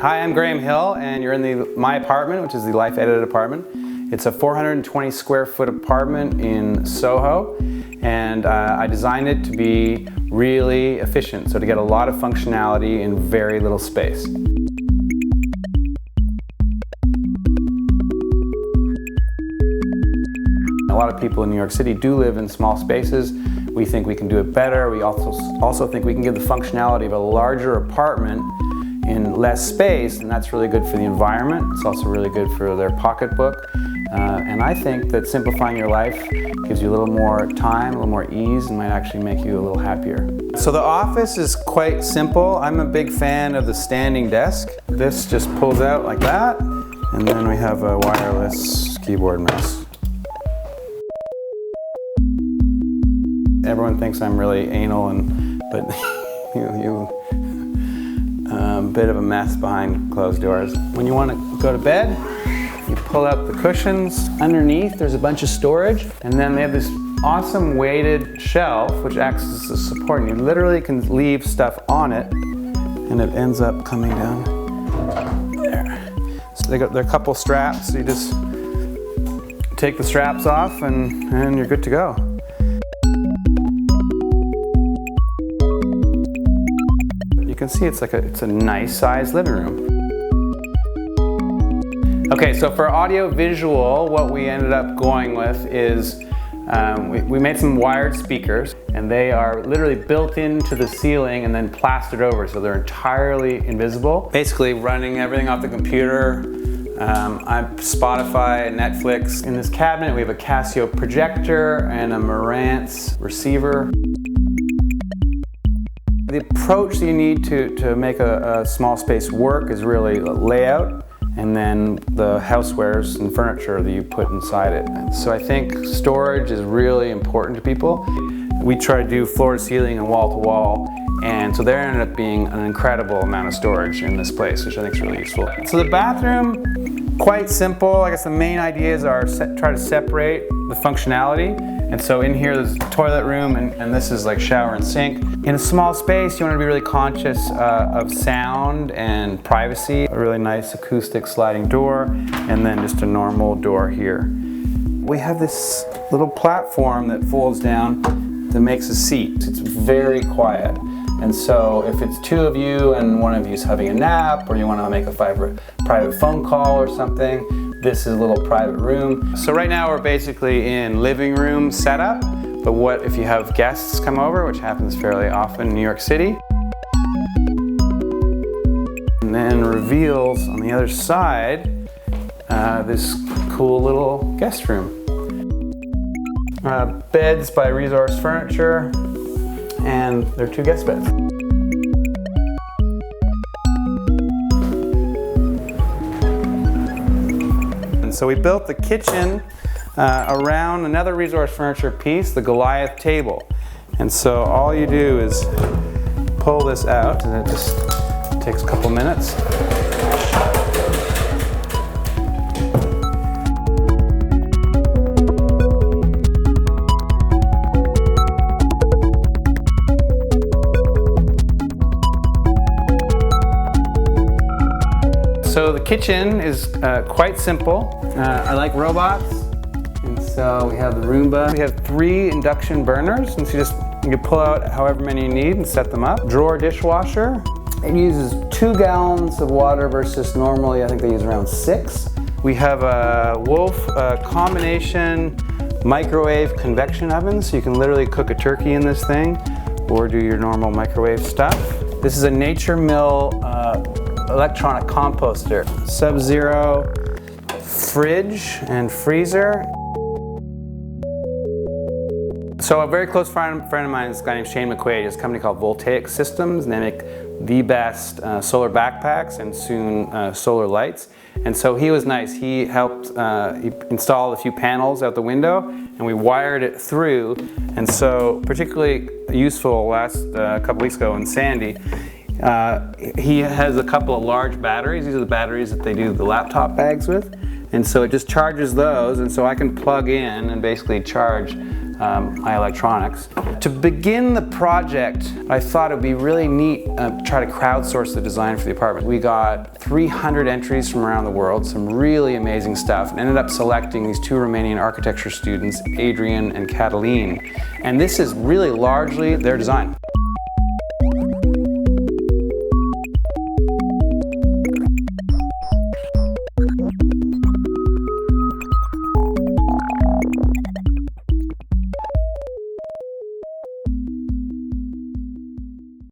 Hi, I'm Graham Hill, and you're in my apartment, which is the Life Edited apartment. It's a 420 square foot apartment in Soho, and I designed it to be really efficient, so to get a lot of functionality in very little space. A lot of people in New York City do live in small spaces. We think we can do it better. We also think we can give the functionality of a larger apartment in less space, and that's really good for the environment. It's also really good for their pocketbook. And I think that simplifying your life gives you a little more time, a little more ease, and might actually make you a little happier. So the office is quite simple. I'm a big fan of the standing desk. This just pulls out like that, and then we have a wireless keyboard mouse. Everyone thinks I'm really anal, but bit of a mess behind closed doors. When you want to go to bed, you pull out the cushions. Underneath, there's a bunch of storage, and then they have this awesome weighted shelf, which acts as a support, and you literally can leave stuff on it, and it ends up coming down there. So they're a couple straps, so you just take the straps off, and you're good to go. You can see it's a nice sized living room. Okay, so for audio visual, what we ended up going with is we made some wired speakers, and they are literally built into the ceiling and then plastered over, so they're entirely invisible. Basically running everything off the computer. I'm Spotify, Netflix. In this cabinet we have a Casio projector and a Marantz receiver. The approach that you need to make a small space work is really layout, and then the housewares and furniture that you put inside it. So I think storage is really important to people. We try to do floor to ceiling and wall to wall, and so there ended up being an incredible amount of storage in this place, which I think is really useful. So the bathroom, quite simple. I guess the main ideas are try to separate the functionality. And so in here there's a toilet room, and this is like shower and sink. In a small space, you want to be really conscious of sound and privacy. A really nice acoustic sliding door, and then just a normal door here. We have this little platform that folds down that makes a seat. It's very quiet. And so if it's two of you and one of you is having a nap, or you want to make a private phone call or something, this is a little private room. So right now we're basically in living room setup, but what if you have guests come over, which happens fairly often in New York City? And then reveals on the other side this cool little guest room. Beds by Resource Furniture, and there are two guest beds. So we built the kitchen around another Resource Furniture piece, the Goliath table. And so all you do is pull this out, and it just takes a couple minutes. So the kitchen is quite simple. I like robots, and so we have the Roomba. We have 3 induction burners, and so you can pull out however many you need and set them up. Drawer dishwasher. It uses 2 gallons of water versus normally I think they use around 6. We have a Wolf combination microwave convection oven, so you can literally cook a turkey in this thing or do your normal microwave stuff. This is a Nature Mill electronic composter. Sub-zero fridge and freezer. So a very close friend of mine is a guy named Shane McQuaid. He has a company called Voltaic Systems, and they make the best solar backpacks and soon solar lights. And so he was nice. He helped he installed a few panels out the window, and we wired it through. And so particularly useful last couple weeks ago in Sandy, he has a couple of large batteries. These are the batteries that they do the laptop bags with. And so it just charges those, and so I can plug in and basically charge my electronics. To begin the project, I thought it would be really neat to try to crowdsource the design for the apartment. We got 300 entries from around the world, some really amazing stuff, and ended up selecting these two Romanian architecture students, Adrian and Catalin. And this is really largely their design.